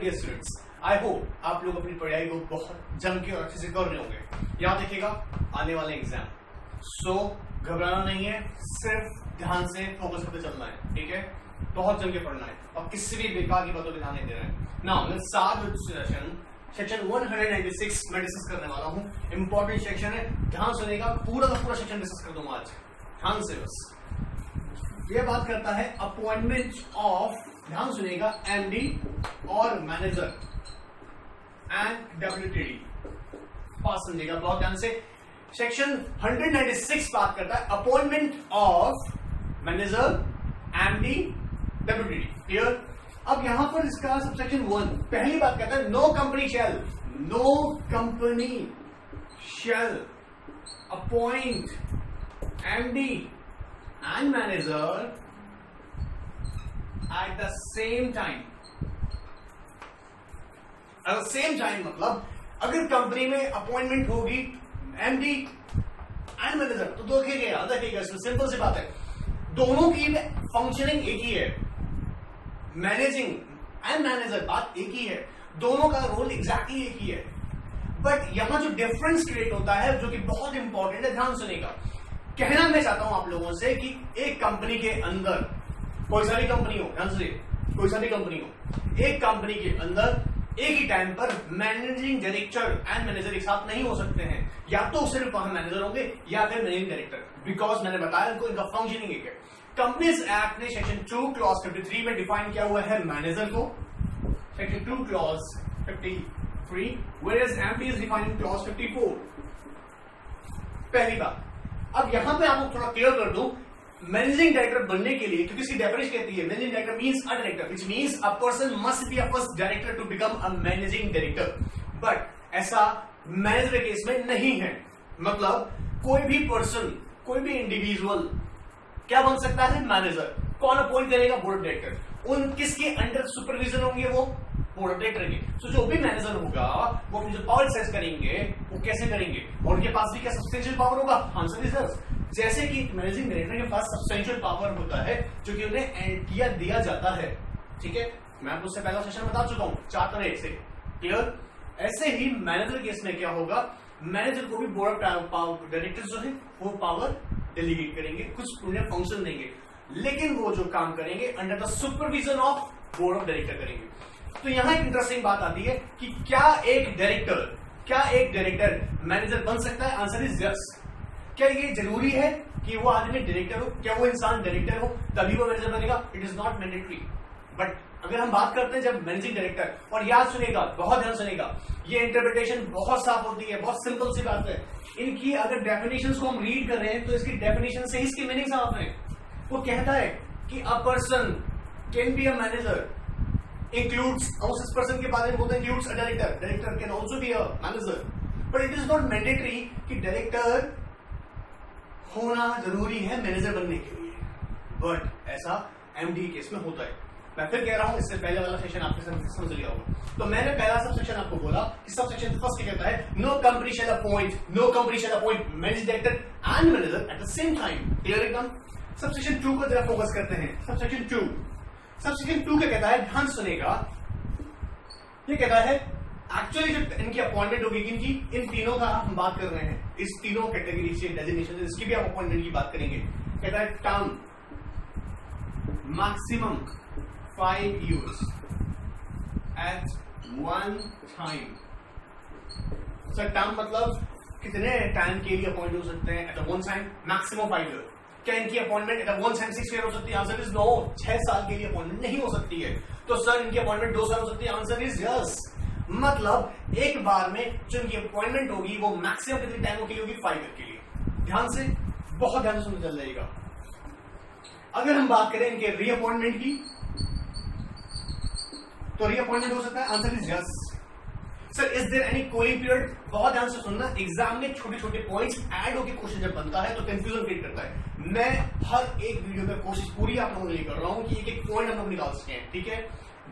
Dear students, I hope आप लोग अपनी पढ़ाई को बहुत जम के और अच्छे से कर रहे होंगे। यहाँ देखिएगा आने वाले एग्जाम, सो घबराना नहीं है, सिर्फ ध्यान से फोकस करके चलना है, ठीक है। बहुत जम के पढ़ना है और किसी भी बेकार की बातों पे ध्यान नहीं देना है। Now let's start with section 196 में डिस्कस करने वाला हूँ। इंपॉर्टेंट सेक्शन है, ध्यान सुनेगा, पूरा का पूरा सेक्शन डिस्कस कर दूंगा आज, ध्यान से बस। ये बात करता है अपॉइंटमेंट ऑफ, ध्यान सुनेगा, एमडी और मैनेजर एंड डब्ल्यूटीडी। पास समझेगा बहुत ध्यान से। सेक्शन 196 बात करता है appointment of manager, MD, WTD. Clear? अब यहां पर इसका सबसेक्शन 1 पहली बात करता है no company shall appoint MD and manager at the same time. At the same time मतलब अगर कंपनी में अपॉइंटमेंट होगी एमडी एंड मैनेजर, तो देखिएगा, याद रखिएगा, इसमें सिंपल सी बात है, दोनों की फंक्शनिंग एक ही है, मैनेजिंग एंड मैनेजर बात एक ही है, दोनों का रोल एग्जैक्टली एक ही है। बट यहां जो डिफरेंस क्रिएट होता है, जो कि बहुत इंपॉर्टेंट है, ध्यान सुनेगा। कहना मैं चाहता हूं आप लोगों से कि एक कंपनी के अंदर, कोई सारी कंपनी हो, ध्यान से, कोई सारी कंपनी हो, एक कंपनी के अंदर एक ही टाइम पर मैनेजिंग डायरेक्टर एंड मैनेजर एक साथ नहीं हो सकते हैं। या तो सिर्फ वहां मैनेजर होंगे या फिर मैनेजिंग डायरेक्टर, बिकॉज मैंने बताया इनको, इनका फंक्शनिंग एक है। कंपनीज एक्ट ने सेक्शन 2 क्लॉज 53 में डिफाइन किया हुआ है मैनेजर को, section 2 clause 53, whereas MD is defined in clause 54। पहली बात, अब यहां पे आपको थोड़ा क्लियर कर दूं, मैनेजिंग डायरेक्टर बनने के लिए, क्योंकि इसकी डेफिनेशन कहती है managing director means a director, which means a person must be a first director to become a managing director. But ऐसा मैनेजर केस में नहीं है। मतलब कोई भी पर्सन, कोई भी इंडिविजुअल क्या बन सकता है? मैनेजर। कौन अपॉइंट करेगा? Board of director. उन किसके अंडर सुपरविजन होंगे? वो बोर्ड ऑफ डायरेक्टर के। तो जो भी मैनेजर होगा वो अपनी जो पावर एक्सरसाइज करेंगे वो कैसे करेंगे, और उनके पास भी क्या सब्सटेंशियल पावर होगा? Answer is yes. जैसे कि मैनेजिंग डायरेक्टर के पास सब्सटेंशियल पावर होता है जो कि उन्हें दिया जाता है, ठीक है। मैं आपको उससे पहला सेशन बता चुका हूं, 4 से। क्लियर? ऐसे ही मैनेजर केस में क्या होगा, मैनेजर को भी बोर्ड ऑफ डायरेक्टर जो है वो पावर डेलीगेट करेंगे, कुछ उन्हें फंक्शन देंगे, लेकिन वो जो काम करेंगे under the supervision of board of director करेंगे। तो यहां एक इंटरेस्टिंग बात आती है कि क्या एक डायरेक्टर मैनेजर बन सकता है? Answer is yes. क्या ये जरूरी है कि वो आदमी डायरेक्टर हो? क्या वो इंसान डायरेक्टर हो तभी वो मैनेजर बनेगा? It is not mandatory. But अगर हम बात करते हैं जब मैनेजिंग डायरेक्टर, और याद सुनेगा, बहुत ध्यान सुनेगा, ये इंटरप्रिटेशन बहुत साफ होती है, बहुत सिंपल सी बात है। इनकी अगर डेफिनेशंस को हम रीड कर रहे हैं तो इसकी डेफिनेशन से ही इसकी मीनिंग साफ है। वो कहता है कि a person can be a manager includes, और इस पर्सन के बारे में बोलते हैं includes a director can also be a manager, but it is not mandatory कि डायरेक्टर होना जरूरी है मैनेजर बनने के लिए, बट ऐसा एमडी केस में होता है। मैं फिर कह रहा हूं, इससे पहले वाला सेक्शन आपके समझ लिया होगा। तो मैंने पहला सब सेक्शन आपको बोला कि सब सेक्शन फर्स्ट क्या कहता है, no company shall appoint managing director and manager at the same time. Clear एकदम? सब सेक्शन 2 को जरा फोकस करते हैं। सब सेक्शन 2 क्या कहता है? ध्यान सुनेगा। ये कहता है एक्चुअली जो इनकी अपॉइंटमेंट होगी, इन तीनों का हम बात कर रहे हैं, इस तीनों कैटेगरी से डेजिग्नेशन, इसकी भी हम अपॉइंटमेंट की बात करेंगे। कहता है term maximum 5 years at one time. Sir term मतलब कितने टाइम के लिए अपॉइंट हो सकते हैं? At one time maximum 5 years। क्या इनकी appointment at one time 6 years हो सकती है? Answer is no. 6 साल के लिए अपॉइंटमेंट नहीं हो सकती है। तो सर इनकी अपॉइंटमेंट 2 साल हो सकती है? Answer is yes. मतलब एक बार में जो इनकी अपॉइंटमेंट होगी वो मैक्सिमम कितने टाइम के लिए होगी? 5 year के लिए। ध्यान से, बहुत ध्यान से सुनना चल जाएगा। अगर हम बात करें इनके रीअपॉइंटमेंट की, तो रीअपॉइंटमेंट हो सकता है? Answer is yes. Sir is there any cooling period? बहुत ध्यान से सुनना, एग्जाम में छोटे छोटे पॉइंट्स ऐड होकर क्वेश्चन जब बनता है तो कंफ्यूजन क्रिएट करता है। मैं हर एक वीडियो में कोशिश पूरी आप लोगों के लिए कर रहा हूं कि एक एक पॉइंट हम लोग निकाल सकें, ठीक है।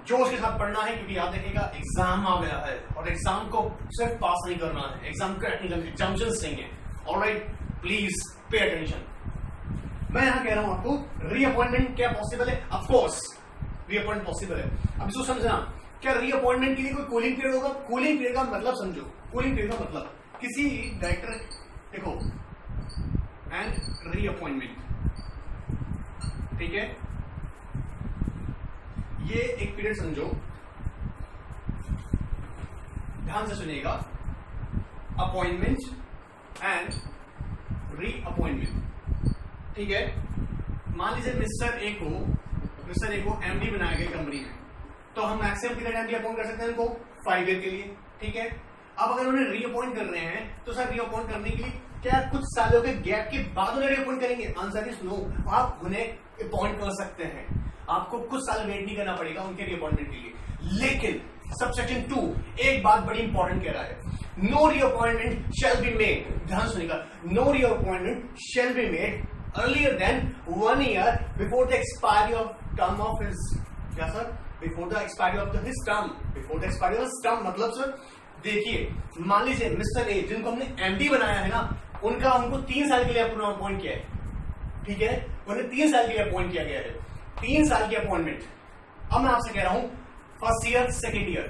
जो उसके साथ पढ़ना है, क्योंकि याद रखिएगा एग्जाम आ गया है और एग्जाम को सिर्फ पास नहीं करना है, एग्जाम क्रैक नहीं करना, एग्जाम्पशंस चाहिए। Alright, please pay attention. मैं यहां कह रहा हूं आपको रीअपॉइंटमेंट क्या पॉसिबल है? ऑफ कोर्स रीअपॉइंट पॉसिबल है। अब इसको समझना, क्या रीअपॉइंटमेंट के लिए कोई कूलिंग पीरियड होगा? कूलिंग पीरियड का मतलब समझो, कूलिंग पीरियड का मतलब किसी डायरेक्टर, देखो, एंड रीअपॉइंटमेंट, ठीक है, ये एक पीरियड समझो, ध्यान से सुनिएगा, अपॉइंटमेंट एंड रीअपॉइंटमेंट, ठीक है। मान लीजिए मिस्टर ए को एमडी बनाया गया कंपनी में, तो हम मैक्सिमम कितने टाइम के लिए अपॉइंट कर सकते हैं उनको? 5 ईयर के लिए, ठीक है। अब अगर उन्हें रीअपॉइंट कर रहे हैं तो सर रीअपॉइंट करने के लिए क्या कुछ सालों के गैप के बाद उन्हें रीअपॉइंट करेंगे? Answer is no. आप उन्हें अपॉइंट कर सकते हैं, आपको कुछ साल वेट नहीं करना पड़ेगा उनके रीअपॉइंटमेंट के लिए। लेकिन सबसेक्शन 2 एक बात बड़ी इंपॉर्टेंट कह रहा है, no reappointment shall be made, ध्यान सुनिएगा, no reappointment shall be made earlier than 1 year before the expiry of term of his, क्या sir? Before the expiry of his term, before the expiry of his term मतलब sir देखिए, मान लीजिए mister A जिनको हमने MD बनाया है ना, उनको 3 साल के लिए अपॉइंट किया है, ठीक है, उन्हें 3 साल के लिए अपॉइंट किया गया है, 3 साल की अपॉइंटमेंट। अब मैं आपसे कह रहा हूं फर्स्ट ईयर सेकेंड ईयर,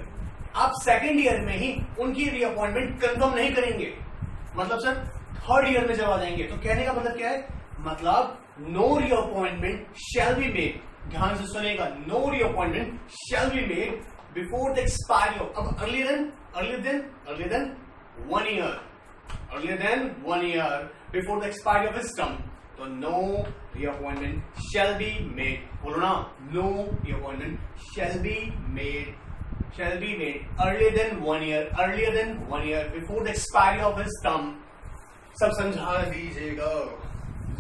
आप सेकेंड ईयर में ही उनकी रीअपॉइंटमेंट कंफर्म नहीं करेंगे, मतलब सर थर्ड ईयर में जब आ जाएंगे, तो कहने का मतलब क्या है? मतलब no reappointment shall be made, ध्यान से सुनेगा, no reappointment shall be made before the expiry of, अब earlier than 1 year, earlier than 1 year before the expiry of his term, तो no reappointment shall be made, बोलो ना, no reappointment shall be made earlier than 1 year before the expiry of his term। सब समझा दीजिएगा,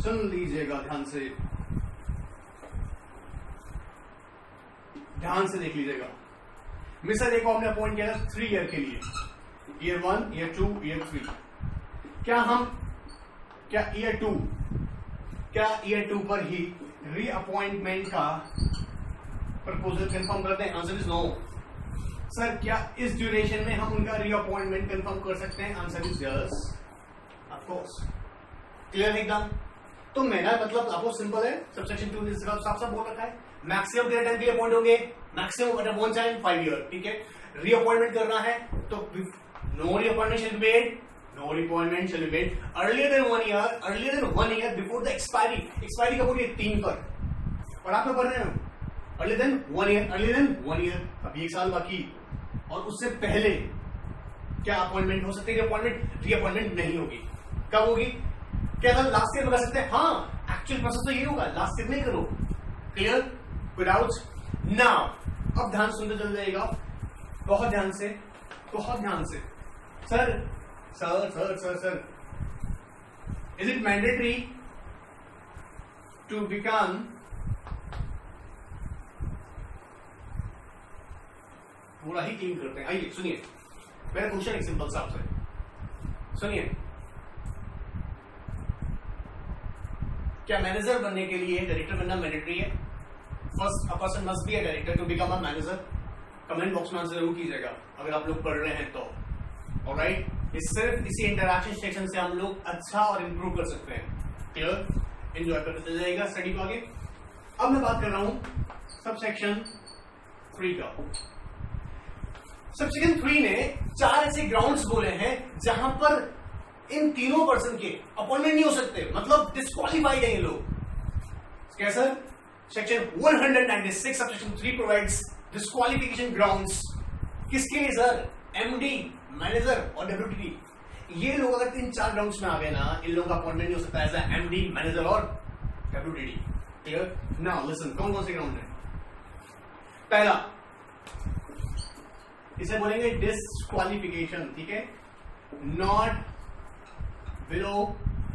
सुन लीजिएगा, ध्यान से देख लीजिएगा। मिस्टर ए को हमने अपॉइंट किया था 3 ईयर के लिए, ईयर 1, ईयर 2, ईयर 3। क्या ईयर 2 पर ही रीअपॉइंटमेंट का प्रपोजल कंफर्म करते हैं? Answer is no. सर क्या इस ड्यूरेशन में हम उनका रीअपॉइंटमेंट कंफर्म कर सकते हैं? Answer is yes, of course. Clear एकदम? तो मेरा मतलब आपको सिंपल है, सबसेक्शन 2 ने साफ साफ बोल रखा है, मैक्सिमम कितने टाइम के लिए अपॉइंट होंगे? Maximum at one time 5 year, ठीक है। रीअपॉइंटमेंट करना है तो no reappointment shall be made, no reappointment shall be made earlier than 1 year before the expiry. Expiry कब होगी? 3 पर, और आप पढ़ रहे हो अर्लियर देन 1 ईयर, अभी 1 साल बाकी, और उससे पहले क्या अपॉइंटमेंट हो सकती है? रीअपॉइंटमेंट नहीं होगी। कब होगी? क्या था लास्ट ईयर बता सकते हैं? हाँ, एक्चुअल प्रोसेस तो ये होगा, लास्ट ईयर नहीं करो। क्लियर? विदाउट नाउ, अब ध्यान सुनते चल जाएगा, बहुत ध्यान से। Sir is it mandatory to become पूरा ही क्लीन करते हैं। आइए सुनिए, मेरा क्वेश्चन एक सिंपल सा आपसे सुनिए, क्या मैनेजर बनने के लिए डायरेक्टर बनना मैंडेटरी है? First a person must be a director to become a manager. Comment box में आंसर जरूर कीजिएगा अगर आप लोग पढ़ रहे हैं तो। ऑलराइट, सिर्फ इसी इंटरैक्शन सेक्शन से हम लोग अच्छा और इंप्रूव कर सकते हैं। क्लियर? एंजॉय करते चले जाएगा स्टडी को आगे। अब मैं बात कर रहा हूं सब सेक्शन 3 का। सबसेक्शन 3 ने 4 ऐसे ग्राउंड्स बोले हैं जहां पर इन तीनों पर्सन के अपॉइंटमेंट नहीं हो सकते, मतलब डिस्क्वालीफाइड है ये लोग। कैसा? Section 196 subsection 3 provides disqualification grounds. किसके लिए सर? एमडी, मैनेजर और डब्ल्यूटीडी। ये लोग अगर 3-4 ग्राउंड्स में आ गए ना, इन लोगों का अपॉइंटमेंट नहीं हो सकता एज एमडी, मैनेजर और डब्ल्यूटीडी। क्लियर? नाउ लिसन, कौन कौन से ग्राउंड है? पहला, इसे बोलेंगे डिस्क्वालिफिकेशन, ठीक है। नॉट बिलो,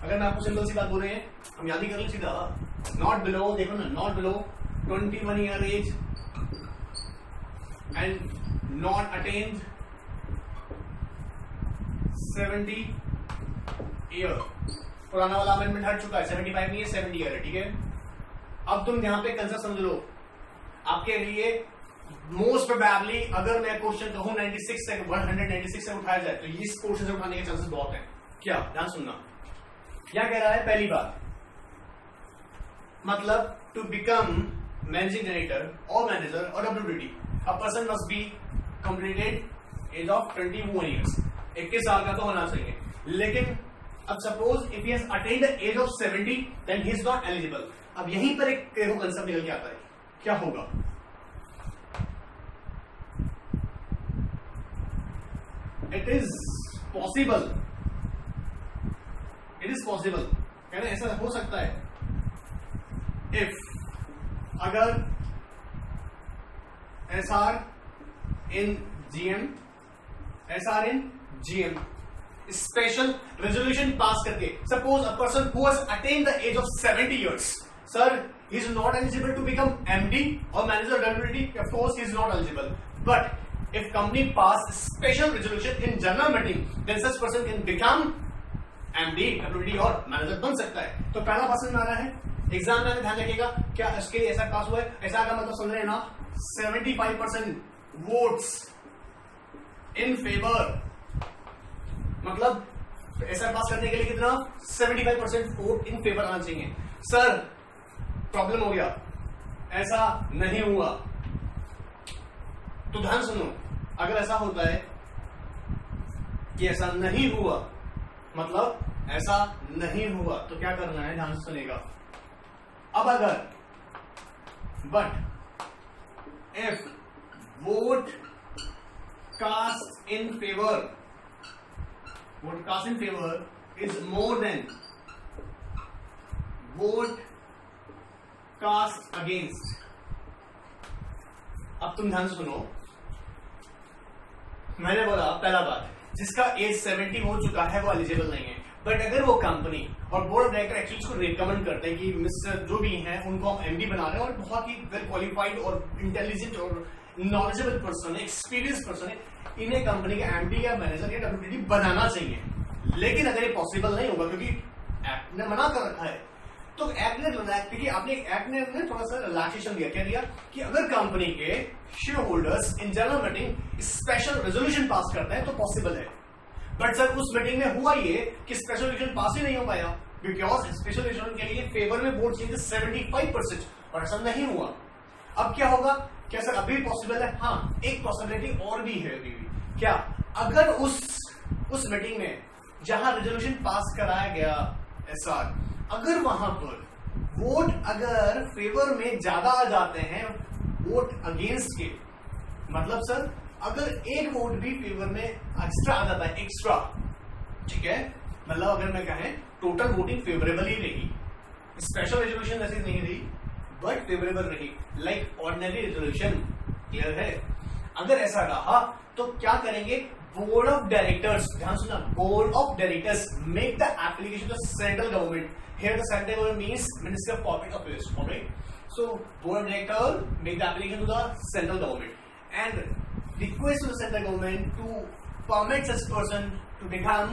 अगर मैं आपको सिंपल सी बात बोल रहे हैं, हम याद ही कर ले सीधा, नॉट बिलो, देखो ना, not below 21 year age and not attend 70 year. पुराना वाला अमेंडमेंट हट चुका है, 75 नहीं है, 70 ईयर है, ठीक है। अब तुम यहां पे कंसेप्ट समझ लो, आपके लिए मोस्ट प्रोबेबली अगर मैं क्वेश्चन कहूं 96 से 196 से उठाया जाए तो इस क्वेश्चन से उठाने के चांसेस बहुत हैं। क्या? ध्यान सुनना, क्या कह रहा है? पहली बात, मतलब टू बिकम मैनेजिंग डायरेक्टर और मैनेजर और WTD. A person must be completed age of 21 years, 21 साल का तो होना चाहिए। लेकिन अब suppose if he has attend the age of 70 then he is not eligible. अब यहीं पर एक कंसेप्ट निकल के आता है, क्या होगा? इट इज पॉसिबल, कहना ऐसा हो सकता है इफ अगर SR in GM special resolution pass करके, suppose a person who has attend the age of 70 years, sir he is not eligible to become MD or manager WD, of course he is not eligible, but if company pass special resolution in general meeting then such person can become MD WD और manager बन सकता है। तो पहला person आ रहा है exam में, ध्यान रखिएगा क्या इसके लिए ऐसा पास हुआ है, ऐसा का मतलब समझ रहे हैं ना, 75% वोट्स इन फेवर, मतलब ऐसा पास करने के लिए कितना 75% वोट इन फेवर आना चाहिए। सर प्रॉब्लम हो गया, ऐसा नहीं हुआ, तो ध्यान सुनो, अगर ऐसा होता है कि ऐसा नहीं हुआ, मतलब ऐसा नहीं हुआ, तो क्या करना है, ध्यान से सुनेगा। अब अगर but if vote cast in favour is more than vote cast against. अब तुम ध्यान सुनो, मैंने बोला पहला बात, जिसका एज 70 हो चुका है वो एलिजिबल नहीं है, बट अगर वो कंपनी और बोर्ड ऑफ डायरेक्टर एक्चुअली इसको रिकमेंड करते हैं कि मिस्टर जो भी हैं उनको हम एमडी बना रहे हैं और बहुत ही वेल क्वालिफाइड और इंटेलिजेंट और नॉलेजेबल पर्सन है, एक्सपीरियंस पर्सन है, इन्हें कंपनी का एमडी या मैनेजर या डब्ल्यूडी बनाना चाहिए। लेकिन अगर ये पॉसिबल नहीं होगा क्योंकि एक्ट ने मना कर रखा है, तो एक्ट ने थोड़ा सा रिलैक्सेशन दिया, क्या दिया कि अगर कंपनी के share holders in general meeting special resolution पास करते हैं तो पॉसिबल है। बट सर उस मीटिंग में हुआ ये कि स्पेशल रेजोल्यूशन पास ही नहीं हो पाया, बिकॉज स्पेशल रेजोल्यूशन के लिए फेवर में वोट चाहिए 75% और ऐसा नहीं हुआ। अब क्या होगा, क्या सर अभी पॉसिबल है? हाँ, एक पॉसिबिलिटी और भी है अभी भी। क्या अगर उस मीटिंग में जहां रेजोल्यूशन पास कराया गया एसआर, अगर वहां पर वोट अगर फेवर में ज्यादा आ जाते हैं वोट अगेंस्ट के, मतलब सर अगर एक वोट भी फेवर में एक्स्ट्रा आ जाता है, एक्स्ट्रा, ठीक है, मतलब अगर मैं कहें टोटल वोटिंग फेवरेबल ही रही, स्पेशल रेजोल्यूशन ऐसी नहीं रही बट फेवरेबल रही, लाइक ऑर्डिनरी रेजोल्यूशन, क्लियर है? अगर ऐसा रहा तो क्या करेंगे, बोर्ड ऑफ डायरेक्टर्स, ध्यान सुना, board of directors make the application to central government. Here the central government means Ministry of Public Affairs, alright? So board of director make the application to the central government and request to the central government to permit such person to become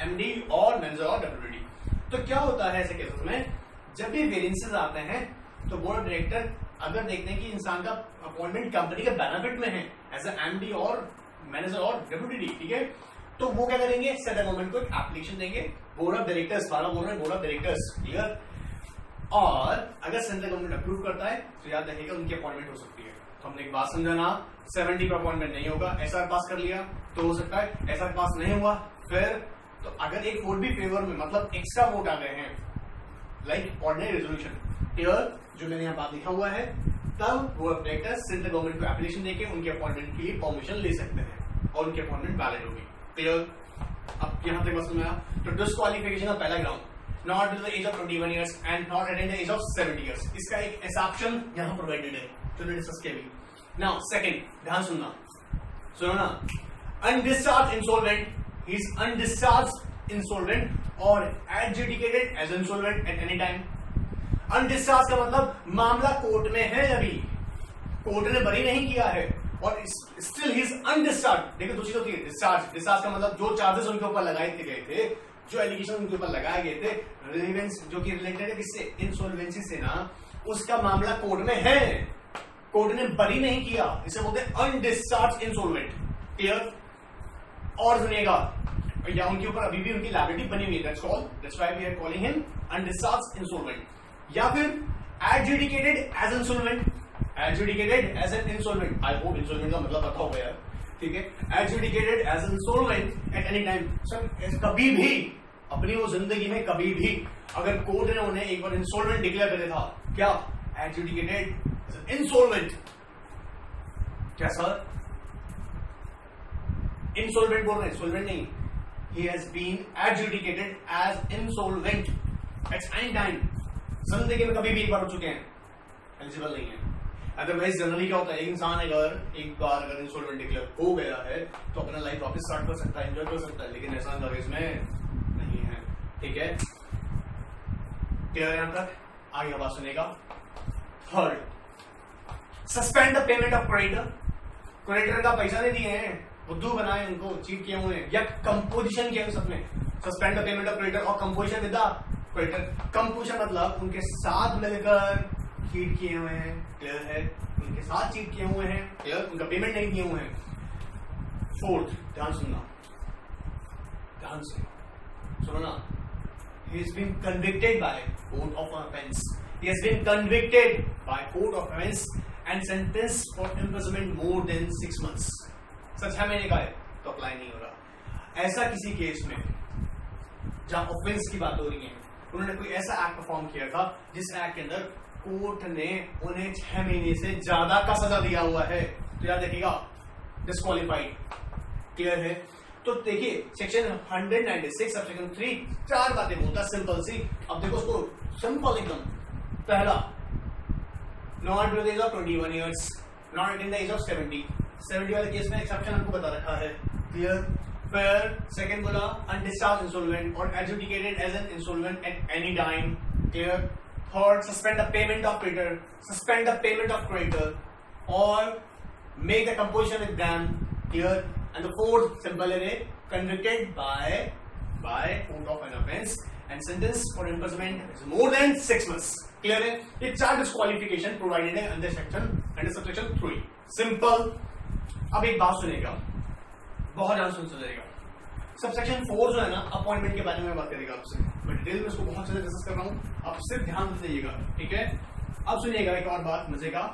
MD or manager or WD। तो क्या होता है ऐसे cases में, जब भी variances आते हैं तो बोर्ड ऑफ डायरेक्टर अगर देखते हैं कि इंसान का अपॉइंटमेंट कंपनी के बेनिफिट में है एज ए MD और मैनेजर और WD, ठीक है, तो वो क्या करेंगे, सेंट्रल गवर्नमेंट को एक एप्लीकेशन देंगे, बोर्ड ऑफ डायरेक्टर्स, वाला बोल रहे हैं बोर्ड ऑफ डायरेक्टर्स, क्लियर? और अगर सेंट्रल गवर्नमेंट अप्रूव करता है तो याद रखिएगा उनकी अपॉइंटमेंट हो सकती है। तो हमने एक बात समझाना, 70 पर अपॉइंटमेंट नहीं होगा, एसआर पास कर लिया तो हो सकता है, एसआर पास नहीं हुआ फिर तो अगर एक वोट भी फेवर में, मतलब एक्स्ट्रा वोट आ गए हैं, लाइक ऑर्डिनरी रेजोल्यूशन, क्लियर, जो मैंने यहाँ बात लिखा हुआ है, तब वो डायरेक्टर्स सेंट्रल गवर्नमेंट को एप्लीकेशन देके उनके अपॉइंटमेंट के लिए परमिशन ले सकते हैं और उनकी अपॉइंटमेंट वैलिड होगी, क्लियर? अब यहाँ तक बस में तो डिस्क्वालिफिकेशन का पहला ground, not till the age of 21 years and not at the age of 70 years, इसका एक एक्सेप्शन यहाँ प्रोवाइडेड है, तो डिस्कस किया भी। नाउ सेकंड, ध्यान सुनो ना, undischarged insolvent, he is undischarged insolvent और adjudicated as insolvent at any time. Undischarged का मतलब मामला कोर्ट में है, अभी कोर्ट ने बरी नहीं किया है और स्टिल ही इज अनडिस्चार्ज। देखिए दूसरी होती है डिस्चार्ज का मतलब जो चार्जेस उनके ऊपर लगाए गए थे, जो एलिगेशन उनके ऊपर लगाए गए थे, रिलेवेंस जो कि रिलेटेड है किससे, इंसॉल्वेंसी से ना, उसका मामला कोर्ट में है, कोर्ट ने बरी नहीं किया, इसे बोलते हैं अनडिस्चार्ज इंसॉल्वेंट, क्लियर? और सुनिएगा, या उनके ऊपर अभी भी उनकी लायबिलिटी बनी हुई है, that's why we are calling him undischarged insolvent. या फिर adjudicated as insolvent, adjudicated as an insolvent, I hope insolvent का मतलब पता होगा यार, ठीक है, adjudicated as an insolvent at any time. Sir कभी भी अपनी वो जिंदगी में कभी भी अगर कोर्ट ने उन्हें एक बार इंसॉल्वेंट डिक्लेयर करे था, क्या एडजुडिकेटेड एज एन इंसॉल्वेंट, क्या सर इंसॉल्वेंट बोल रहे हैं, इंसॉल्वेंट नहीं, he has been adjudicated as insolvent at any time, जिंदगी में कभी भी एक बार हो चुके हैं, एलिजिबल नहीं है। अदरवाइज जनरली क्या होता है, एक इंसान अगर एक बार अगर इंसॉल्वेंट डिक्लेयर हो गया है तो अपना लाइफ वापस स्टार्ट कर सकता है, एंजॉय कर सकता है, लेकिन ऐसा अदरवाइज में नहीं है, ठीक है, क्लियर है यहां तक? आगे बात सुनेगा। Third, suspend the payment of creditor, creditor का पैसा नहीं दिए हैं, बुद्धू बनाए उनको, चीट किए हुए हैं, या कंपोजिशन किया है सबने, suspend the payment of creditor और composition with the creditor. Composition मतलब उनके साथ मिलकर चीट किए हुए हैं, क्लियर है, उनके साथ चीट किए हुए हैं, क्लियर, उनका पेमेंट नहीं दिए हुए हैं। फोर्थ, ध्यान सुनना, ध्यान से सुनो ना, he has been convicted by court of offense, he has been convicted by court of offense and sentenced for imprisonment more than 6 months। सच 6 महीने का है तो अप्लाई नहीं हो रहा। ऐसा किसी केस में जहां ऑफेंस की बात हो रही है, उन्होंने कोई ऐसा एक्ट परफॉर्म किया था जिस एक्ट के अंदर कोर्ट ने उन्हें 6 महीने से ज्यादा का सजा दिया हुआ है, तो याद रखिएगा डिस्क्वालिफाइड, क्लियर है। तो देखिए सेक्शन 196 सबसेक्शन 3 4 बातें बोलता है सिंपल सी। अब देखो उसको सिंपल एकदम। पहला, not below the age of 21 years, not in the age of 70 वाले केस में एक्सेप्शन आपको बता रखा है, क्लियर। फिर सेकंड बोला अनडिस्चार्ज इंसॉल्वेंट और adjudicated as an insolvent at any time, clear. Third, suspend the payment of creditor, suspend the payment of creditor और make the composition with them, clear. And the fourth simple है, convicted by court of an offense and sentenced for imprisonment is more than 6 months, clear है। ये 4 disqualification provided है under subsection 3, simple. अब एक बात सुनेगा, बहुत ध्यान सुन सुनेगा। सबसेक्शन 4 जो है ना, अपॉइंटमेंट के बारे में बात करेगा आपसे, मैं डिटेल में इसको बहुत ज्यादा डिस्कस कर रहा हूं, आप सिर्फ ध्यान से सुनिएगा, ठीक है। अब सुनिएगा एक और बात मजे का।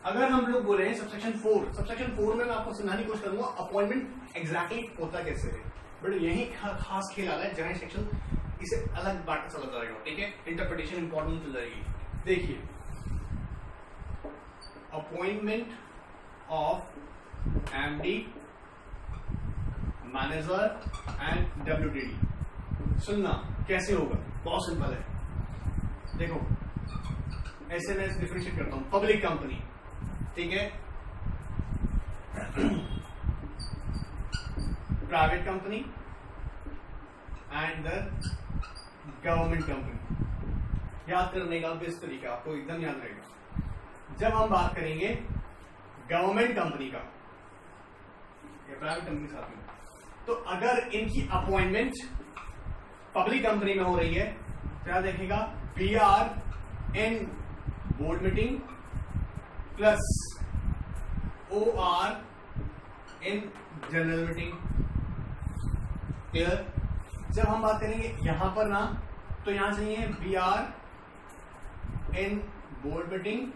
अगर हम लोग बोले हैं सबसेक्शन 4 में मैं आपको समझाने की कोशिश करूंगा अपॉइंटमेंट एग्जैक्टली होता कैसे है, बट यही खास खेल आ रहा है, जनरल सेक्शन इसे अलग बात चला जाएगा, ठीक है, इंटरप्रिटेशन इंपॉर्टेंट चल जाएगी। देखिए, appointment of MD, manager and WTD, सुनना कैसे होगा, बहुत सिंपल है। देखो ऐसे मैं डिफरेंशिएट करता हूं, पब्लिक कंपनी, ठीक है, private company and the government company. याद करने का बेस्ट तरीका आपको एकदम याद रहेगा, जब हम बात करेंगे गवर्नमेंट कंपनी का या प्राइवेट कंपनी साथ में, तो अगर इनकी अपॉइंटमेंट पब्लिक कंपनी में हो रही है तो याद रखिएगा we are in board meeting plus OR in general meeting, clear. जब हम बात करेंगे यहां पर ना, तो यहां चाहिए we are in board meeting,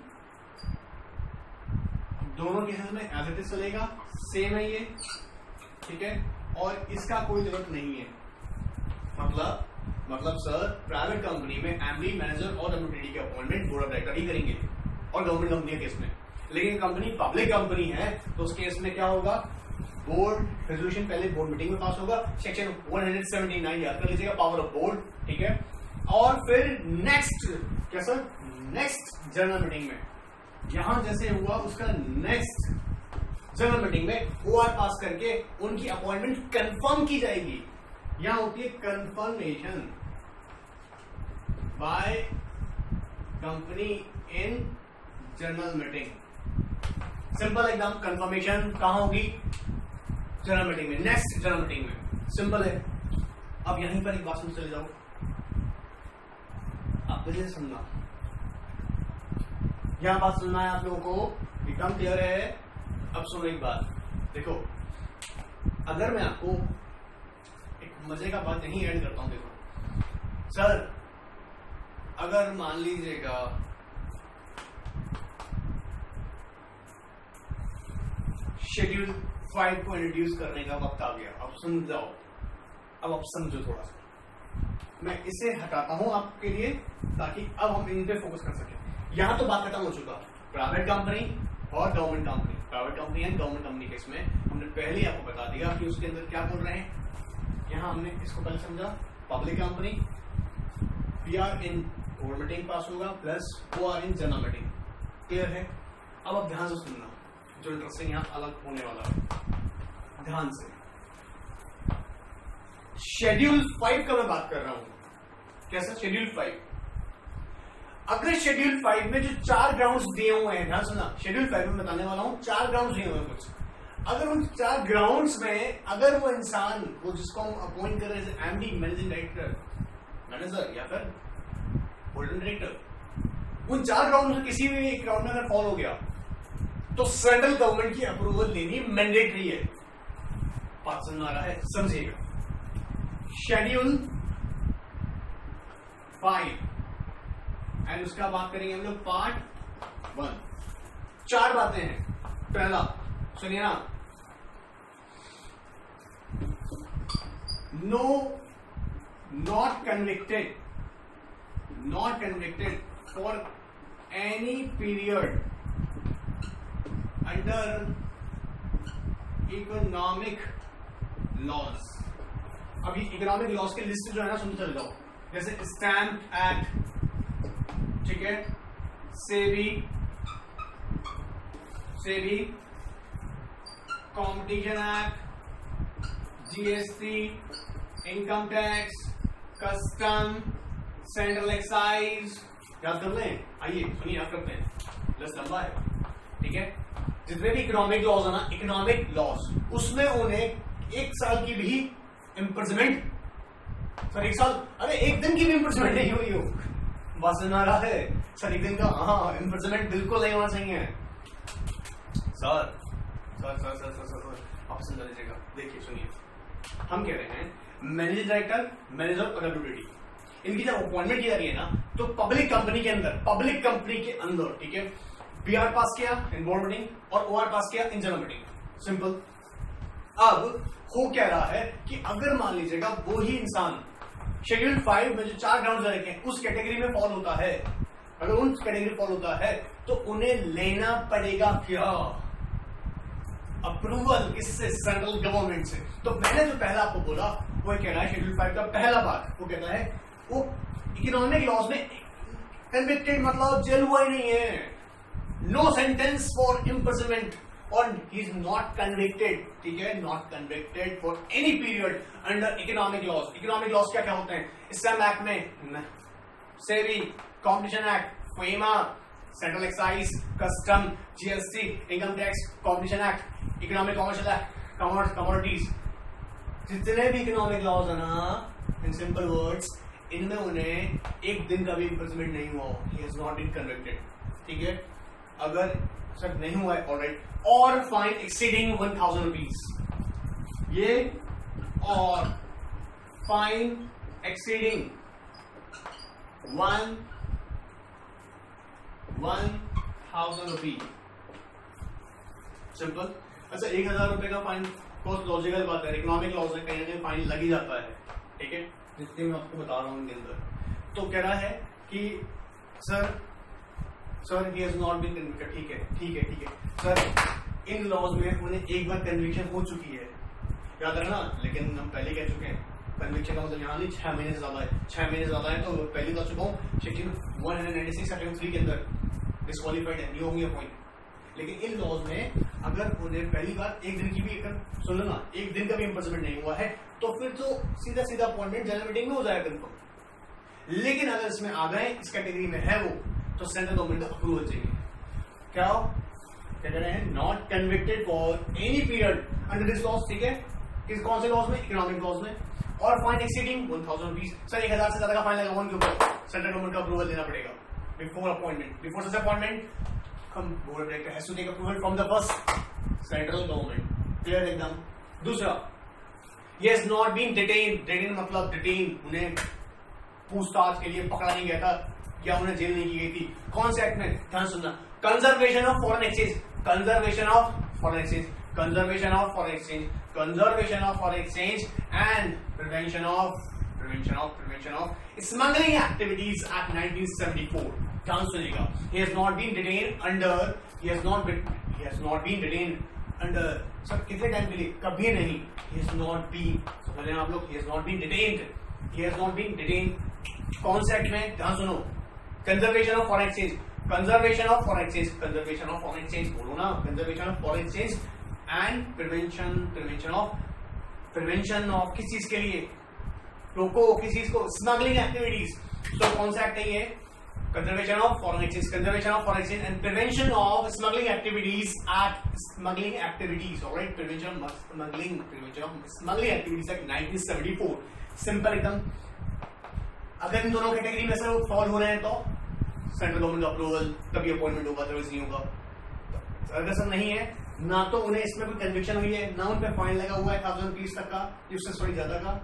दोनों केसेस में एज इट इज चलेगा, सेम है ये, ठीक है, और इसका कोई जरूरत नहीं है। मतलब सर प्राइवेट कंपनी में एमडी, मैनेजर और डब्ल्यूटीडी के अपॉइंटमेंट बोर्ड ऑफ डायरेक्टर ही करेंगे, और गवर्नमेंट कंपनी के केस में। लेकिन कंपनी पब्लिक कंपनी है तो उस केस में क्या होगा, बोर्ड रेजोल्यूशन पहले बोर्ड मीटिंग में पास होगा, सेक्शन 179 याद कर लीजिएगा, पावर ऑफ बोर्ड, ठीक है। और फिर नेक्स्ट क्या सर, नेक्स्ट जनरल मीटिंग में, यहां जैसे हुआ उसका नेक्स्ट जनरल मीटिंग में ओआर पास करके उनकी अपॉइंटमेंट कंफर्म की जाएगी। यहां होती है confirmation by company in general meeting, simple एकदम। कंफर्मेशन कहां होगी, जनरल मीटिंग में, नेक्स्ट जनरल मीटिंग में, सिंपल है। अब यहीं पर एक बात सुन चले जाओ, आप मुझे सुनना, यहां बात सुनना है आप लोगों को, एकदम क्लियर है। अब सुनो एक बात, देखो अगर मैं आपको एक मजे का बात यहीं ऐड करता हूं, देखो सर, अगर मान लीजिएगा शेड्यूल 5 को इंट्रोड्यूस करने का वक्त आ गया। अब समझाओ, अब आप समझो थोड़ा सा। मैं इसे हटाता हूं आपके लिए ताकि अब हम इन पे फोकस कर सकें। यहां तो बात खत्म हो चुका, प्राइवेट कंपनी और government company, private company and government company के इसमें हमने पहले ही आपको बता दिया कि उसके अंदर क्या बोल रहे हैं। यहां हमने इसको पहले समझा, public company we are in board meeting pass होगा प्लस वो are in general meeting. Clear है? अब आप ध्यान से सुनना, जो इंटरेस्टिंग यहां अलग होने वाला है, ध्यान से। शेड्यूल 5 का मैं बात कर रहा हूं। कैसा शेड्यूल 5? अगर शेड्यूल 5 में जो 4 ग्राउंड्स दिए हुए हैं, ध्यान सुनना, शेड्यूल 5 में बताने वाला हूं 4 ग्राउंड्स दिए हुए हैं कुछ। अगर उन 4 ग्राउंड्स में अगर वो इंसान, वो जिसको हम अपॉइंट कर रहे हैं एमडी, मैनेजिंग डायरेक्टर, मैनेजर या फिर होल्डिंग डायरेक्टर, उन 4 ग्राउंड में किसी भी एक ग्राउंड में अगर फॉलो हो गया तो सेंट्रल गवर्नमेंट की अप्रूवल लेनी मैंडेटरी है। बात समझ आ रहा है? समझिएगा। शेड्यूल 5 एंड उसका बात करेंगे हम लोग पार्ट 1। 4 बातें हैं। पहला सुनिए ना, no not convicted for any period under economic laws. अभी इकोनॉमिक लॉज के लिस्ट जो है ना सुनते चले जाओ, जैसे स्टैम्प एक्ट, ठीक है, SEBI, competition act, GST, income tax, custom, central excise. याद कर लें, आइए सुनिए, याद करते हैं, लिस्ट लंबा है, ठीक है। जितने भी इकोनॉमिक लॉज है ना, इकोनॉमिक लॉज, उसमें उन्हें 1 साल की भी इम्प्रिजमेंट, सर 1 साल, अरे 1 दिन की भी इम्प्रिजमेंट नहीं हुई हो, बस सुना रहा है सर, 1 दिन का, हाँ, इम्प्रिजमेंट बिल्कुल नहीं होना चाहिए सर। आप समझ लीजिएगा। देखिए सुनिए, हम कह रहे हैं मैनेजिंग डायरेक्टर, मैनेजर और डब्ल्यूडी, इनकी जब अपॉइंटमेंट की जा रही है ना, तो पब्लिक कंपनी के अंदर, ठीक है, बीआर पास किया इन बोर्ड मीटिंग और ओआर पास किया इन जनरल मीटिंग। सिंपल। अब हो क्या रहा है कि अगर मान लीजिएगा वो ही इंसान शेड्यूल 5 में जो 4 ग्राउंड रखे हैं उस कैटेगरी में फॉल होता है, अगर उन कैटेगरी फॉल होता है तो उन्हें लेना पड़ेगा क्या? अप्रूवल। किससे? सेंट्रल गवर्नमेंट से। तो मैंने जो पहला आपको बोला वो कह रहा है, शेड्यूल 5 का पहला बात वो कहता है, वो इकोनॉमिक लॉज में कन्विक्टेड मतलब जेल हुआ ही नहीं है, नो सेंटेंस फॉर इम्प्रिजनमेंट, और ही इज नॉट कन्विक्टेड, ठीक है, not convicted for any period under economic laws. Economic laws क्या क्या होते हैं? स्टैम्प एक्ट में SEBI, competition act, FEMA, central excise, custom, GST, income tax, competition act, economic commercial act, commodities, जितने भी economic laws है ना, इन सिंपल वर्ड्स, इनमें उन्हें 1 दिन का भी इम्प्रिजमेंट नहीं हुआ, he has not been convicted, ठीक है। अगर सर नहीं हुआ है, ऑलराइट, और फाइन एक्सीडिंग 1000 रुपीज, ये और फाइन एक्सीडिंग 1000 रुपीज, सिंपल। अच्छा, 1000 रुपए का फाइन कोर्स लॉजिकल बात है, इकोनॉमिक लॉज है, कहीं ना कहीं फाइन लग ही जाता है, ठीक है, जितने मैं आपको बता रहा हूं इनके अंदर। तो कह रहा है कि sir he has not been convicted, ठीक है सर, इन लॉज में उन्हें एक बार कन्विक्शन हो चुकी है, याद रखना, लेकिन हम पहले कह चुके हैं, कन्विक्शन का मतलब यहाँ नहीं 6 महीने से ज्यादा है, 6 महीने से ज्यादा है तो पहले बता चुका हूँ, सेक्शन 196 सेक्शन 3 के अंदर डिस्क्वालीफाइड है, नहीं होंगे अपॉइंट। लेकिन इन लॉज में अगर उन्हें पहली बार 1 दिन की भी, सुनो ना, 1 दिन का भी इम्प्रिजमेंट नहीं हुआ है तो फिर तो सीधा अपॉइंटमेंट जनरल मीटिंग में हो जाएगा कन्फर्म। लेकिन अगर इसमें आ गए, इस कैटेगरी में है वो, तो सेंट्रल गवर्नमेंट का अप्रूवल चाहिए। क्या कह रहे हैं? Not convicted for any period under this laws, ठीक है, किस कौन से लॉज में? इकोनॉमिक लॉज में, और फाइन एक्सीडिंग 1000 रुपीज। सर 1000 से ज्यादा का फाइन लगा उनके ऊपर, सेंट्रल गवर्नमेंट का अप्रूवल देना पड़ेगा before appointment. Before such appointment board director has to take approval from the first central government. Clear एकदम। दूसरा, he has not been detained, detained मतलब डिटेन, उन्हें पूछताछ के लिए पकड़ा नहीं गया था या उन्हें जेल नहीं की गई थी। कौन से एक्ट में? ध्यान सुनना, conservation of foreign exchange, conservation of foreign exchange, conservation of foreign exchange and prevention of smuggling activities Act 1974. ध्यान सुनिएगा. He has not been detained under sir कितने टाइम के लिए? कभी नहीं. He has not been, समझ रहे हैं आप लोग? He has not been detained. कौन से एक्ट में? ध्यान सुनो. Conservation of foreign exchange. बोलो ना. Conservation of foreign exchange and prevention of किस चीज के लिए? रोको किस चीज को? Smuggling activities. तो कौन सा एक्ट है ये? Conservation of foreign exchange and prevention of smuggling activities Act. Alright, prevention of smuggling activities Act 1974. Simple एकदम. अगर इन दोनों कैटेगरी में से फॉल हो रहे हैं तो सेंट्रल गवर्नमेंट का अप्रूवल, तभी अपॉइंटमेंट होगा, अदरवाइज नहीं होगा. अगर सब नहीं है, ना तो उन्हें इसमें कोई कन्विक्शन हुई है, ना उन पर फाइन लगा हुआ है 1000 रुपीज तक का, उससे थोड़ी ज्यादा का,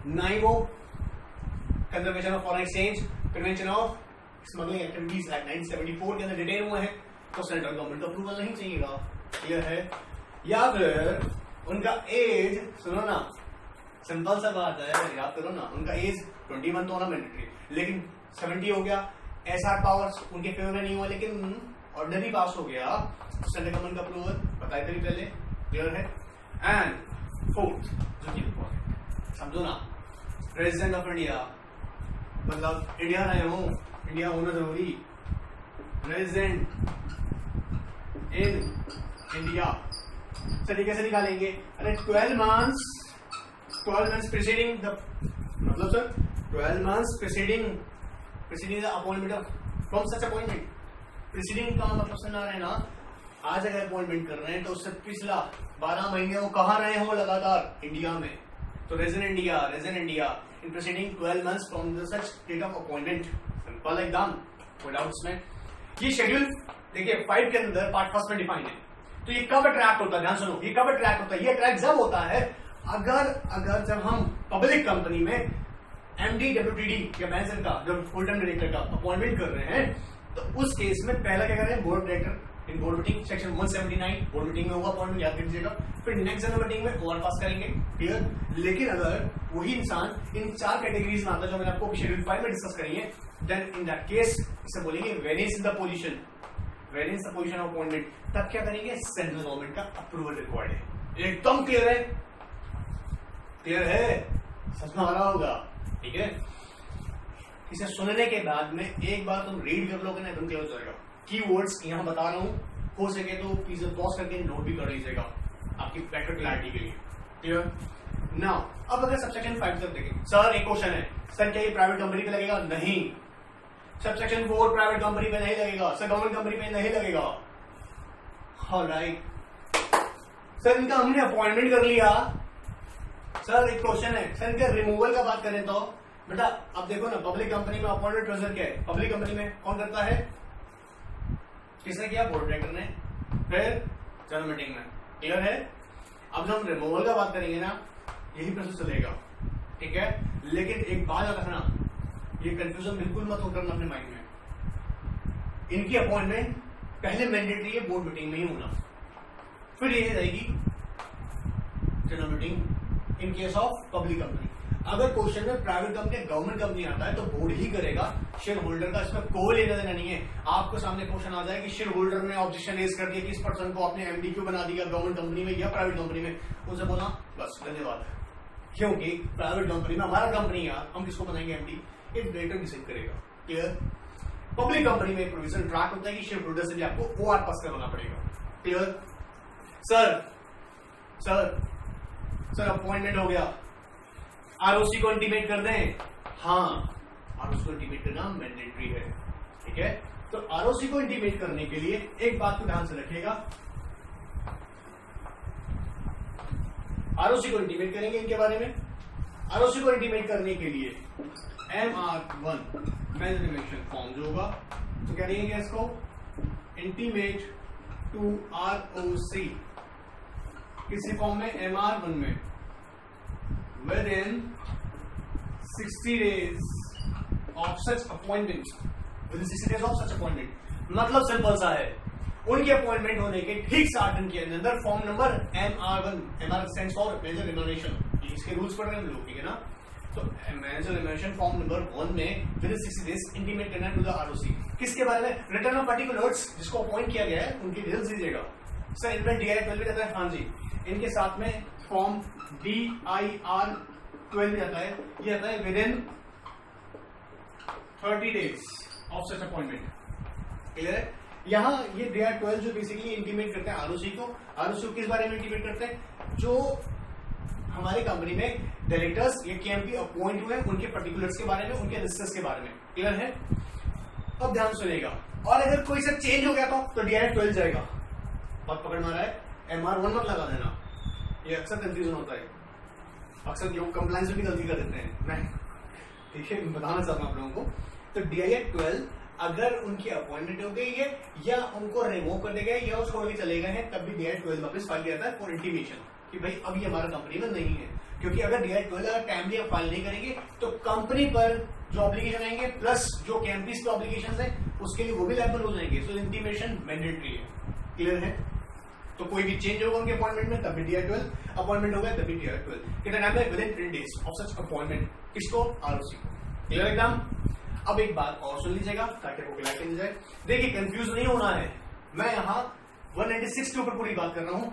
ना ही वो conservation of foreign exchange, prevention of smuggling activities act 1974 के अंदर डिटेन हुए हैं, तो सेंट्रल गवर्नमेंट का अप्रूवल नहीं चाहिएगा. क्लियर है? या फिर उनका एज, सुनो ना, सिंपल सा बात है, याद करो ना, उनका एज 21 तो होना मैंडेटरी, लेकिन 70 हो गया, एसआर पावर्स उनके फेवर में नहीं हुआ, लेकिन ऑर्डिनरी पास हो गया, सेंट्रल गवर्नमेंट का अप्रूवल बताए थे पहले. क्लियर है? एंड फोर्थ जो कि इंपॉर्टेंट समझो ना, प्रेसिडेंट ऑफ इंडिया, मतलब इंडिया रहे हो, इंडिया होना जरूरी. प्रेसिडेंट इन इंडिया तरीके से निकालेंगे. अरे 12 months preceding the, मतलब sir 12 months preceding the appointment of from such appointment. preceding का मतलब सुना रहे ना, आज अगर अपॉइंटमेंट कर रहे हैं तो उससे पिछला 12 महीने वो कहाँ रहे हो लगातार? इंडिया में. तो resident India in preceding 12 months from the such date of appointment. Simple एकदम, कोई डाउट इसमें? ये शेड्यूल देखिए 5 के अंदर पार्ट फर्स्ट में डिफाइन है. तो ये कब अट्रैक्ट होता है? ध्यान सुनो, ये कब अट्रैक्ट होता है? ये अट्रैक्ट जब होता है अगर जब हम पब्लिक कंपनी में एमडी, डब्ल्यूटीडी या मैनेजर का, जब फुल टाइम डायरेक्टर का अपॉइंटमेंट कर रहे हैं, तो उस केस में पहला क्या कर रहे हैं? Board director in board meeting section 179 board meeting में होगा अपॉइंटमेंट, याद कीजिएगा. फिर नेक्स्ट जनरल मीटिंग में ओवर पास करेंगे. क्लियर? लेकिन अगर वही इंसान इन 4 कैटेगरीज में आता है जो मैंने आपको शेड्यूल 5 में डिस्कस करी है, देन इन दैट केस इसे बोलेंगे variance in the position of appointment. तब क्या करेंगे? सेंट्रल गवर्नमेंट का अप्रूवल रिक्वायर्ड है. एकदम क्लियर है? समझ में आ रहा होगा? ठीक है. इसे सुनने के बाद में एक बार तुम रीड कर लोगे ना, एकदम क्लियर हो जाएगा. कीवर्ड्स यहां बता रहा हूं, हो सके तो प्लीज पॉज करके नोट भी कर लीजिएगा आपकी बेटर क्लैरिटी के लिए. क्लियर? नाउ अब अगर सबसेक्शन 5 तक देखें, सर एक क्वेश्चन है, सर क्या ये प्राइवेट कंपनी पे लगेगा? नहीं. सबसेक्शन 4 प्राइवेट कंपनी पे नहीं लगेगा, सर गवर्नमेंट कंपनी पे नहीं लगेगा. ऑलराइट सर, इनका हमने अपॉइंटमेंट कर लिया. सर एक क्वेश्चन है, सर इनका रिमूवल का बात करें तो बेटा अब देखो ना, पब्लिक कंपनी में अपॉइंटमेंट प्रोसीजर क्या है? पब्लिक कंपनी में कौन करता है? किसने किया? बोर्ड डायरेक्टर ने, फिर जनरल मीटिंग में. क्लियर है? अब जब हम रिमूवल का बात करेंगे ना, यही प्रोसेस चलेगा. ठीक है? लेकिन एक बात याद रखना, ये कंफ्यूजन बिल्कुल मत हो करना अपने माइंड में. इनकी अपॉइंटमेंट पहले मैंडेटरी है बोर्ड मीटिंग में ही होना, फिर ये रहेगी general meeting in case of public company. अगर क्वेश्चन में प्राइवेट कंपनी गवर्नमेंट कंपनी आता है तो बोर्ड ही करेगा. शेयर होल्डर का इसमें कोई लेना देना नहीं है. आपको सामने क्वेश्चन आ जाए कि शेयर होल्डर ने ऑब्जेक्शन रेज कर दिया कि इस पर्सन को आपने एमडी क्यों बना दिया गवर्नमेंट कंपनी में या प्राइवेट कंपनी में, उनसे बोला बस धन्यवाद, क्योंकि प्राइवेट कंपनी में हमारा कंपनी है, हम किसको बनाएंगे एमडी? एक डायरेक्टर डिसाइड करेगा. क्लियर? पब्लिक कंपनी में प्रोविजन ट्रैक होता है कि शेयर होल्डर से भी आपको ओआर पास करवाना पड़ेगा. क्लियर? सर अपॉइंटमेंट हो गया, आरओसी को इंटीमेट कर दें. हाँ, आरओसी को इंटीमेट करना मैंडेटरी है. ठीक है? तो आरओसी को इंटीमेट करने के लिए एक बात को ध्यान से रखिएगा, आरओसी को इंटीमेट करेंगे इनके बारे में. आरओसी को इंटीमेट करने के लिए MR1 मैनेजमेंट फॉर्म जो होगा, तो क्या लिखेंगे इसको? Intimate to ROC. किसी फॉर्म में? MR1 में. within 60 days of such appointment. मतलब सिंपल सा है, उनके अपॉइंटमेंट होने के ठीक 60 दिन के अंदर form number MR1, MR stands for manager remuneration, इसके रूल्स पढ़ रहे हैं लोग, ठीक है ना। तो मैनेजर रिम्यूनरेशन फॉर्म नंबर 1 में विद इन 60 डेज इंटीमेट करना टू द ROC। किसके बारे में? रिटर्न ऑफ पर्टिकुलर्स, जिसको अपॉइंट किया गया है उनकी डिटेल्स दीजिएगा। सर इनमें DIR12 भी रहता है? हाँ जी, इनके साथ में फॉर्म DIR12 भी रहता है, ये रहता है with in 30 days of such appointment. Clear है? यहाँ ये DIR12 जो बेसिकली इंटीमेट करते हैं ROC को। ROC को किस बारे में इंटीमेट करते हैं? जो हमारी कंपनी में डायरेक्टर्स या KMP अपॉइंट हुए उनके पर्टिकुलर्स के बारे में, उनके रजिस्टर्स के बारे में। क्लियर है? अब ध्यान सुनेगा। और अगर कोई सा चेंज हो गया तो DIR12 जाएगा। बहुत पकड़ मारा है, MR1 मत लगा देना, ये अक्सर कंफ्यूजन होता है। अक्सर लोग कंप्लायंस में भी गलती कर देते हैं, मैं ठीक है बताना चाहता हूँ आप लोगों को। तो DIR12 अगर उनकी अपॉइंटमेंट हो गई है या उनको रिमूव कर दिया गया या वो छोड़ के चले गए हैं, तब भी DIR12 वापस फाइल किया जाता है फॉर इंटीमेशन कि भाई अब ये हमारा कंपनी में नहीं है। क्योंकि अगर DIR12 अगर टाइमली फाइल नहीं करेंगे तो कंपनी पर जो ऑब्लिगेशन आएंगे प्लस जो कैंपस के ऑब्लिगेशन है उसके लिए वो भी लायबल हो जाएंगे। सो इंटीमेशन मैंडेटरी है। क्लियर है? तो कोई भी चेंज होगा उनके अपॉइंटमेंट में तब भी DIR12, अपॉइंटमेंट हो गया तब भी DIR12। कितना टाइम है? With in 10 days of such appointment. किसको? ROC को। क्लियर एकदम? अब एक बात और सुन लीजिएगा ताकि आपको क्लैरिटी मिल जाए। देखिए कंफ्यूज नहीं होना है, मैं यहाँ 196 के ऊपर पूरी बात कर रहा हूँ।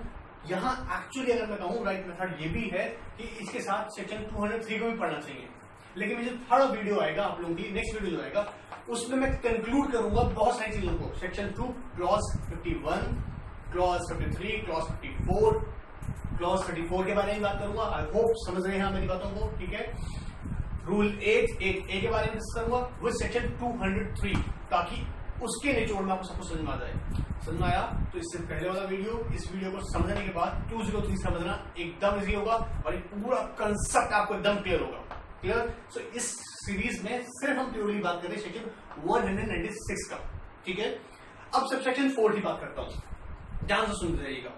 यहाँ एक्चुअली अगर मैं कहूँ राइट मेथड ये भी है कि इसके साथ सेक्शन 203 को भी पढ़ना चाहिए, लेकिन मुझे थर्ड वीडियो आएगा आप लोगों की, नेक्स्ट वीडियो जो आएगा उसमें मैं कंक्लूड करूंगा बहुत सारी चीजों को। Section 2 clause 51, clause 53, clause 54, clause 34 के बारे में बात करूंगा। आई होप समझ रहे हैं मेरी बातों को, ठीक है। रूल 8A के बारे में डिस्कस करूंगा विद सेक्शन 203, ताकि उसके निचोड़ में आपको सब कुछ समझ में आ जाए। समझ में आया? तो इससे पहले वाला वीडियो, इस वीडियो को समझने के बाद 203 समझना एकदम इजी होगा और एक पूरा कंसेप्ट आपको एकदम क्लियर होगा। क्लियर? सो इस सीरीज में सिर्फ हम प्योरली बात कर रहे हैं सेक्शन 196 का, ठीक है। अब सबसेक्शन 4 की बात करता हूं, ध्यान से सुनते रहिएगा।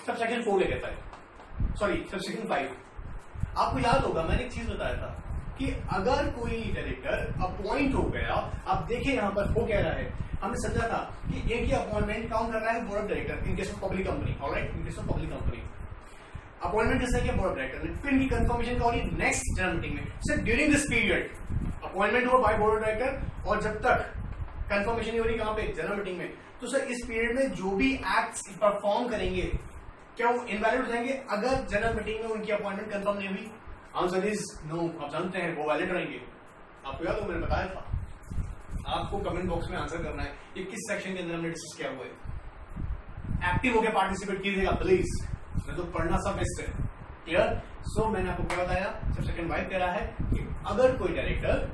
सबसेक्शन 4 क्या कहता है? Sorry, subsection 5। आपको याद होगा मैंने एक चीज बताया था कि अगर कोई डायरेक्टर अपॉइंट हो गया, आप देखिए यहां पर हो क्या रहा है, हमने समझा था कि एक ही अपॉइंटमेंट काउंट कर रहा है board of director in case of public company. Alright, in case of public company appointment कैसे किया बोर्ड ऑफ डायरेक्टर ने, फिर इनकी कंफर्मेशन का होगी नेक्स्ट जनरल मीटिंग में। Sir during this period appointment हुआ बाय बोर्ड ऑफ डायरेक्टर और जब तक कंफर्मेशन नहीं हो रही कहां पे? जनरल मीटिंग में। तो सर इस पीरियड में जो भी एक्ट्स परफॉर्म करेंगे क्या वो इनवैलिड हो जाएंगे अगर जनरल मीटिंग में उनकी अपॉइंटमेंट कंफर्म नहीं हुई? Answer is no. आप जानते हैं वो वैलिड रहेंगे। आपको याद हो मैंने बताया था, आपको कमेंट बॉक्स में आंसर करना है ये किस सेक्शन के अंदर हमने डिस्कस किया हुआ है। एक्टिव होकर पार्टिसिपेट कीजिएगा प्लीज, मैं तो पढ़ना सब बेस्ट है। क्लियर? सो मैंने आपको क्या बताया, सब सेकंड वाइब कह रहा है कि अगर कोई डायरेक्टर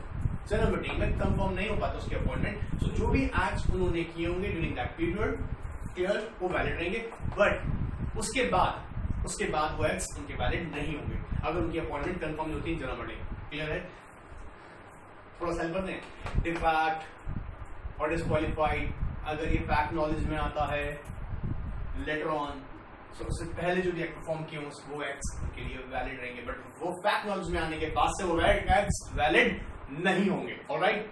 जनरल मीटिंग में कंफर्म नहीं हो पाता उसकी अपॉइंटमेंट, तो जो भी एक्ट्स उन्होंने किए होंगे ड्यूरिंग दैट पीरियड, क्लियर, वो वैलिड रहेंगे। बट उसके बाद वो एक्ट्स उनके वैलिड नहीं होंगे अगर उनकी अपॉइंटमेंट कंफर्म नहीं होती जनरल मीटिंग। क्लियर है? थोड़ा सा करते हैं। डिफैक्ट और डिस्क्वालिफाइड, अगर ये फैक्ट नॉलेज में आता है लेटर ऑन, तो उससे पहले जो भी एक्ट परफॉर्म किए वो एक्ट्स उनके लिए वैलिड रहेंगे, बट वो फैक्ट नॉलेज में आने के बाद से वो एक्ट्स वैलिड नहीं होंगे। ऑलराइट,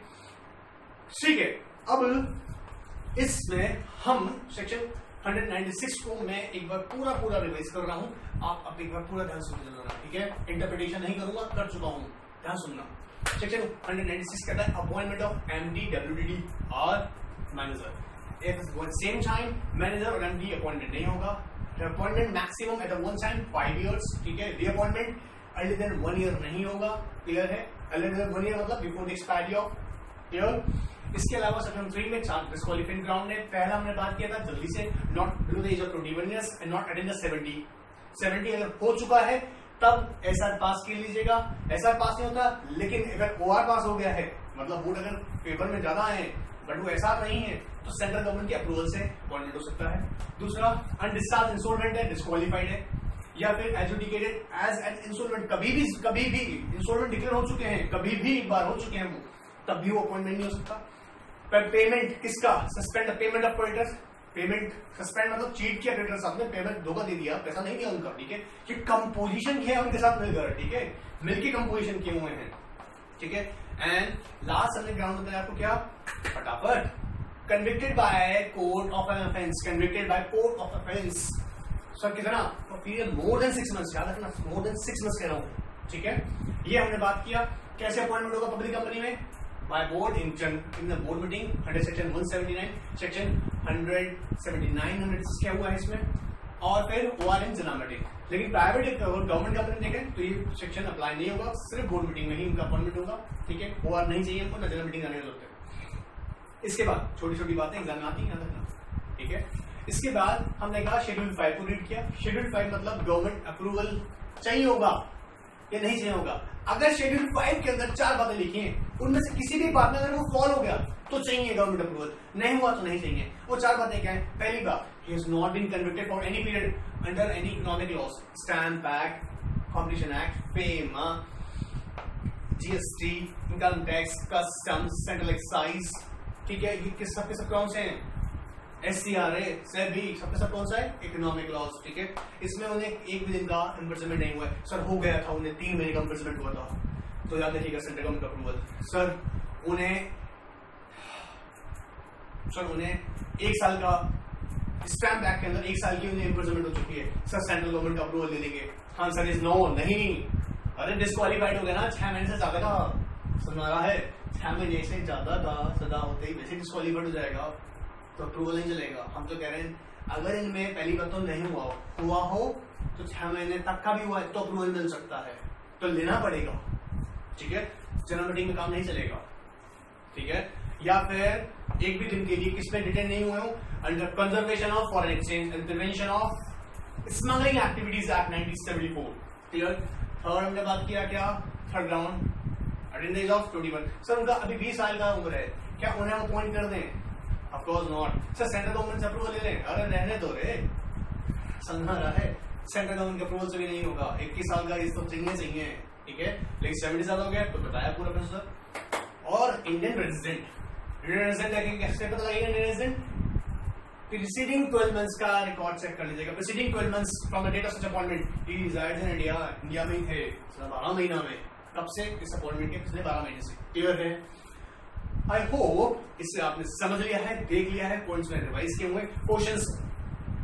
ठीक है। अब इसमें हम सेक्शन 196 को मैं एक बार पूरा रिवाइज कर रहा हूं, आप अब एक बार पूरा ध्यान से सुनना, ठीक है। इंटरप्रिटेशन नहीं करूंगा, कर चुका हूं, ध्यान सुनना। सेक्शन 196 कहता है अपॉइंटमेंट ऑफ MD, WDD और manager. If same time manager और MD अपॉइंटमेंट नहीं होगा, appointment maximum at one time 5 years, ठीक है। रीअपॉइंटमेंट अर्लियर देन 1 year नहीं होगा। क्लियर है? अर्लियर देन 1 year मतलब before the expiry of. Clear? इसके अलावा सेक्शन 3 में 4 डिस्क्वालिफाइंग ग्राउंड है। पहला हमने बात किया था जल्दी से, not below the age of 21 years and not attend the 70 अगर हो चुका है तब SR पास कर लीजिएगा। SR पास नहीं होता, लेकिन अगर OR पास हो गया है, मतलब वोट अगर पेपर में ज्यादा आए बट वो SR नहीं है, तो सेंट्रल गवर्नमेंट के अप्रूवल से अपॉइंटमेंट हो सकता है। दूसरा, अनडिस्चार्ज इंसोल्वेंट है, डिस्क्वालिफाइड है, या फिर एजुकेटेड एज एन इंसोल्वेंट, कभी भी इंसोल्वेंट डिक्लेयर हो चुके हैं, कभी भी एक बार हो चुके हैं वो, तब भी वो अपॉइंटमेंट नहीं हो सकता। पर पेमेंट किसका? Suspend payment of creditors. Payment suspend मतलब चीट किया क्रेडिटर्स, आपने पेमेंट धोखा दे दिया, पैसा नहीं दिया उनका, ठीक है। कि कंपोजिशन किया है उनके साथ मिलकर, ठीक है, मिलके कंपोजिशन किए हुए हैं, ठीक है। एंड लास्ट हमने ग्राउंड बताया आपको क्या, फटाफट convicted by court of an offense, convicted by court of offense. Sir कितना? तो पीरियड मोर देन 6 months, याद रखना मोर देन 6 months कह रहा हूँ, ठीक है। ये हमने बात किया कैसे अपॉइंटमेंट होगा पब्लिक कंपनी में, by board in the board meeting under section 179, section 179 क्या हुआ है इसमें, और फिर ओआर इन जनरल मीटिंग। लेकिन प्राइवेट गवर्नमेंट कंपनी देखें तो ये सेक्शन अप्लाई नहीं होगा, सिर्फ बोर्ड मीटिंग में ही उनका अपॉइंटमेंट होगा, ठीक है। ओआर नहीं चाहिए उनको, जनरल मीटिंग आने होते हैं। इसके बाद छोटी छोटी बातें एग्जाम में आती हैं, ठीक है। इसके बाद हमने कहा शेड्यूल 5 को रीड किया। शेड्यूल 5 मतलब गवर्नमेंट अप्रूवल चाहिए होगा या नहीं चाहिए होगा। अगर शेड्यूल 5 के अंदर 4 बातें लिखी हैं, उनमें से किसी भी बात में अगर वो फॉल हो गया तो चाहिए गवर्नमेंट अप्रूवल, नहीं हुआ तो नहीं चाहिए। वो 4 बातें क्या है? पहली बात, he has not been convicted for any period under any economic laws, Stamp Act, Competition Act, FAME, GST, income tax, customs, central excise, ठीक है। ये किस सबके सब कौन से हैं? SCRA, SEBI, सबके सब कौन सा है? इकोनॉमिक लॉज, ठीक है। इसमें उन्हें एक भी दिन का इम्प्रिजनमेंट नहीं हुआ है। सर हो गया था उन्हें 3 महीने का इम्प्रिजनमेंट हुआ था, तो याद रखिएगा सेंट्रल गवर्नमेंट अप्रूवल। सर उन्हें 1 साल का स्टैम्प एक्ट के अंदर 1 साल की उन्हें इम्प्रिजनमेंट हो चुकी है, सर सेंट्रल गवर्नमेंट का अप्रूवल दे देंगे। आंसर इज नो, नहीं। अरे डिस्क्वालीफाइड हो गया ना, 6 महीने से ज्यादा का सुना रहा है, 6 महीने से ज्यादा का सजा होते ही वैसे डिस्क्वालीफाइड हो जाएगा, तो अप्रूवल नहीं चलेगा। हम तो कह रहे हैं अगर इनमें पहली बात तो नहीं हुआ हो तो 6 महीने तक का भी हुआ है तो अप्रूवल मिल सकता है, तो लेना पड़ेगा, ठीक है। जनरल मीटिंग में काम नहीं चलेगा, ठीक है। या फिर एक भी दिन के लिए किसमें डिटेन नहीं हुए हो, under conservation of foreign exchange and prevention of smuggling activities act 1974, clear. Third हमने बात किया क्या, third ground at the age of 21। Sir उनका अभी 20 साल का उम्र है, क्या उन्हें अपॉइंट कर दें? Of course not. Sir central government से अप्रूवल ले लें, अरे रहने दो रे, समझा रहा है। सेंट्रल गवर्नमेंट के अप्रूवल से भी नहीं होगा, 21 साल का इस तो चाहिए, ठीक है। लेकिन 70 साल हो गया तो बताया पूरा प्रोसेसर। और इंडियन रेजिडेंट कैसे पता लगेगा इंडियन रेजिडेंट? प्रीसीडिंग 12 मंथ्स का रिकॉर्ड चेक कर लीजिएगा। Preceding 12 months from the date of such appointment he resides in India में ही थे 12 महीना में, कब से? इस अपॉइंटमेंट के पिछले 12 महीने से, क्लियर है। आई होप इससे आपने समझ लिया है, देख लिया है, पॉइंट्स में रिवाइज किए हुए, क्वेश्चंस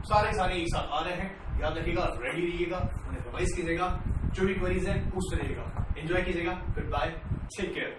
सारे एक साथ आ रहे हैं, याद रखिएगा, रेडी रहिएगा, उन्हें रिवाइज कीजिएगा, जो भी क्वेरीज है पूछते रहिएगा। एंजॉय कीजिएगा, गुड बाय, टेक केयर।